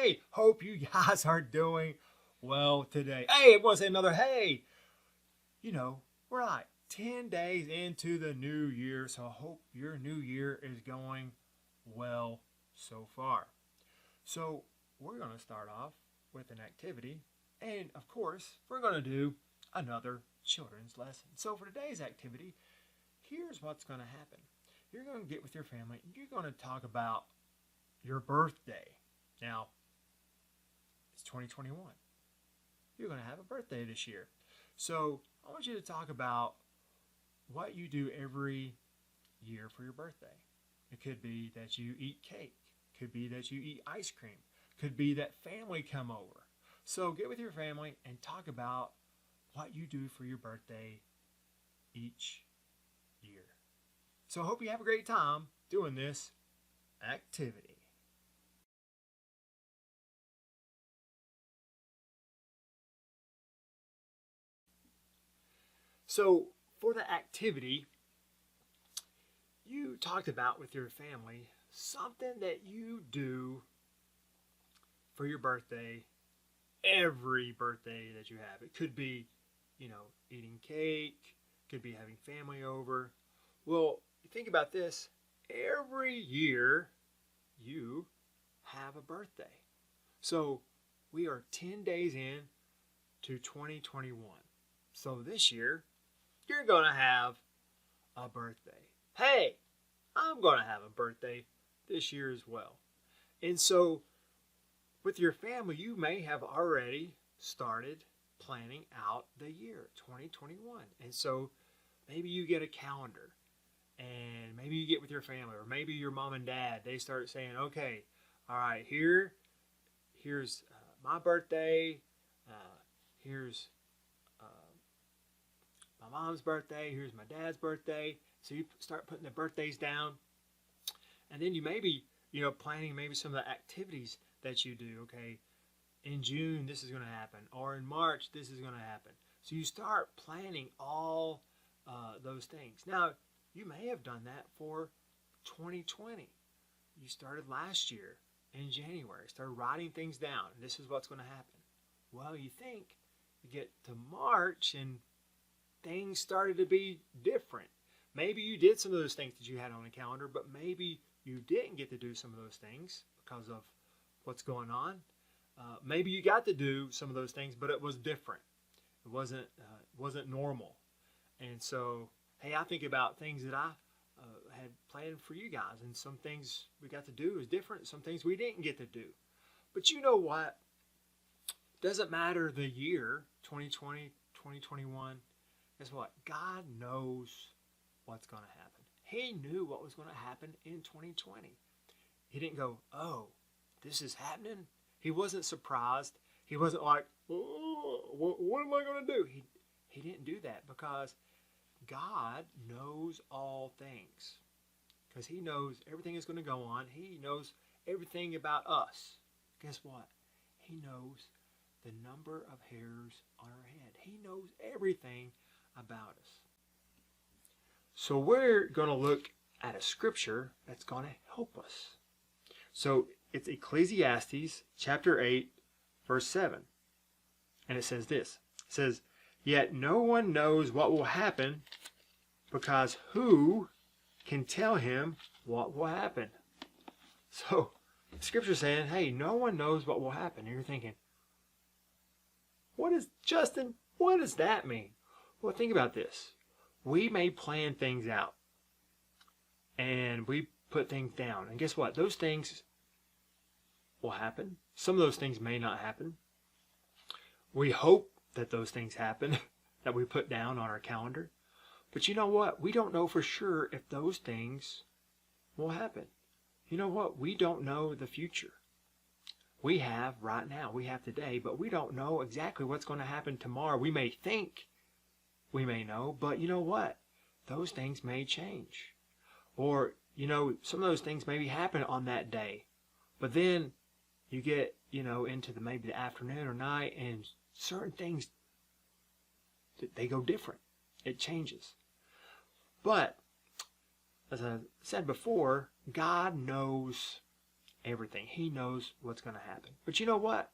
Hey, hope you guys are doing well today. Hey, I want to say another hey. We're like 10 days into the new year, so I hope your new year is going well so far. So, we're going to start off with an activity, and of course, we're going to do another children's lesson. So, for today's activity, here's what's going to happen. You're going to get with your family, and you're going to talk about your birthday. Now, it's 2021. You're going to have a birthday this year. So, I want you to talk about what you do every year for your birthday. It could be that you eat cake. It could be that you eat ice cream. It could be that family come over. So, get with your family and talk about what you do for your birthday each year. So, I hope you have a great time doing this activity. So, for the activity, you talked about with your family something that you do for your birthday, every birthday that you have. It could be, eating cake, could be having family over. Well, you think about this, every year you have a birthday. So, we are 10 days in to 2021. So, this year, you're going to have a birthday. Hey, I'm going to have a birthday this year as well. And so, with your family, you may have already started planning out the year 2021. And so, maybe you get a calendar, and maybe you get with your family, or maybe your mom and dad, they start saying, okay, all right, here's my birthday, here's my mom's birthday, here's my dad's birthday. So you start putting the birthdays down. And then you maybe, planning maybe some of the activities that you do. Okay, in June, this is going to happen. Or in March, this is going to happen. So you start planning all those things. Now, you may have done that for 2020. You started last year in January. Started writing things down. And this is what's going to happen. Well, you think you get to March and things started to be different. Maybe you did some of those things that you had on the calendar, but maybe you didn't get to do some of those things because of what's going on. Maybe you got to do some of those things, but it was different. It wasn't normal. And so, hey, I think about things that I had planned for you guys, and some things we got to do is different. Some things we didn't get to do. But you know what? Doesn't matter the year, 2020, 2021. Guess what? God knows what's going to happen. He knew what was going to happen in 2020. He didn't go, oh, this is happening. He wasn't surprised. He wasn't like, oh, what am I going to do? He didn't do that because God knows all things. Because he knows everything is going to go on. He knows everything about us. Guess what? He knows the number of hairs on our head. He knows everything about us. So we're going to look at a scripture that's going to help us. So it's Ecclesiastes chapter 8, verse 7. And it says this. It says, yet no one knows what will happen, because who can tell him what will happen? So the scripture is saying, hey, no one knows what will happen. And you're thinking, what does that mean? Well, think about this. We may plan things out, and we put things down. And guess what? Those things will happen. Some of those things may not happen. We hope that those things happen that we put down on our calendar. But you know what? We don't know for sure if those things will happen. You know what? We don't know the future. We have right now. We have today, but we don't know exactly what's going to happen tomorrow. We may think we may know, but you know what? Those things may change. Or, some of those things maybe happen on that day. But then you get, into maybe the afternoon or night, and certain things, they go different. It changes. But, as I said before, God knows everything. He knows what's going to happen. But you know what?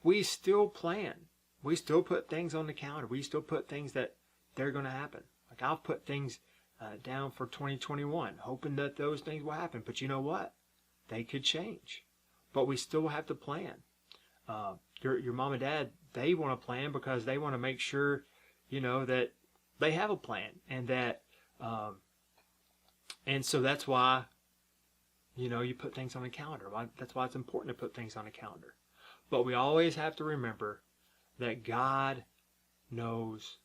We still plan. We still put things on the calendar. We still put things that they're going to happen. Like I'll put things down for 2021, hoping that those things will happen. But you know what? They could change. But we still have to plan. Your mom and dad, they want to plan because they want to make sure, that they have a plan, and that, and so that's why, you put things on a calendar. That's why it's important to put things on a calendar. But we always have to remember that God knows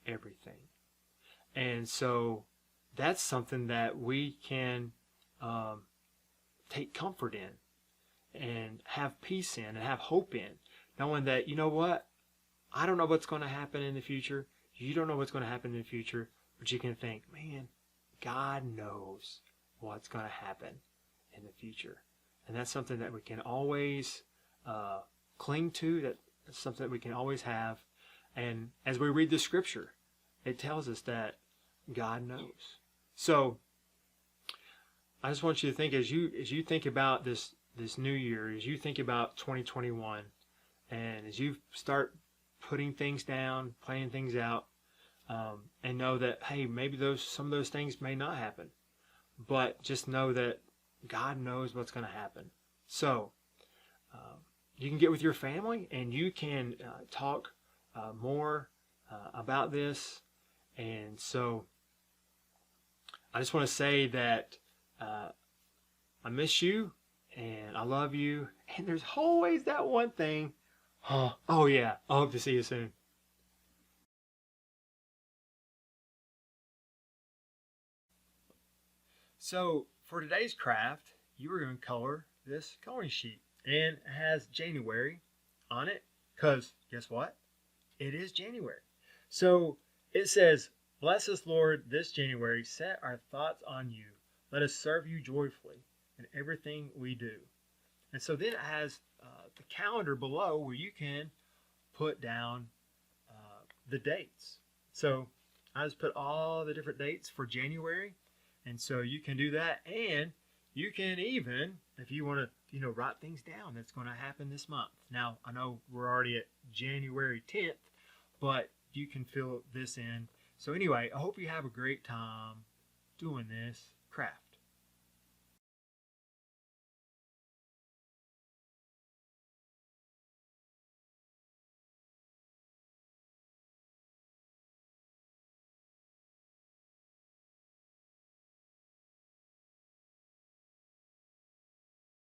everything. And so that's something that we can take comfort in and have peace in and have hope in, knowing that, you know what? I don't know what's going to happen in the future. You don't know what's going to happen in the future, but you can think, man, God knows what's going to happen in the future. And that's something that we can always cling to. That's something that we can always have. And as we read the scripture, it tells us that God knows. So I just want you to think, as you think about this new year, as you think about 2021, and as you start putting things down, planning things out, and know that, hey, maybe some of those things may not happen, but just know that God knows what's going to happen. So you can get with your family and you can talk more about this. And so I just want to say that I miss you and I love you. And there's always that one thing. Oh yeah, I hope to see you soon. So for today's craft, you are going to color this coloring sheet, and it has January on it because guess what? It is January. So it says, "Bless us, Lord, this January. Set our thoughts on you. Let us serve you joyfully in everything we do." And so then it has the calendar below where you can put down the dates. So I just put all the different dates for January. And so you can do that. And you can even, if you want to, write things down that's going to happen this month. Now, I know we're already at January 10th, but you can fill this in. So anyway, I hope you have a great time doing this craft.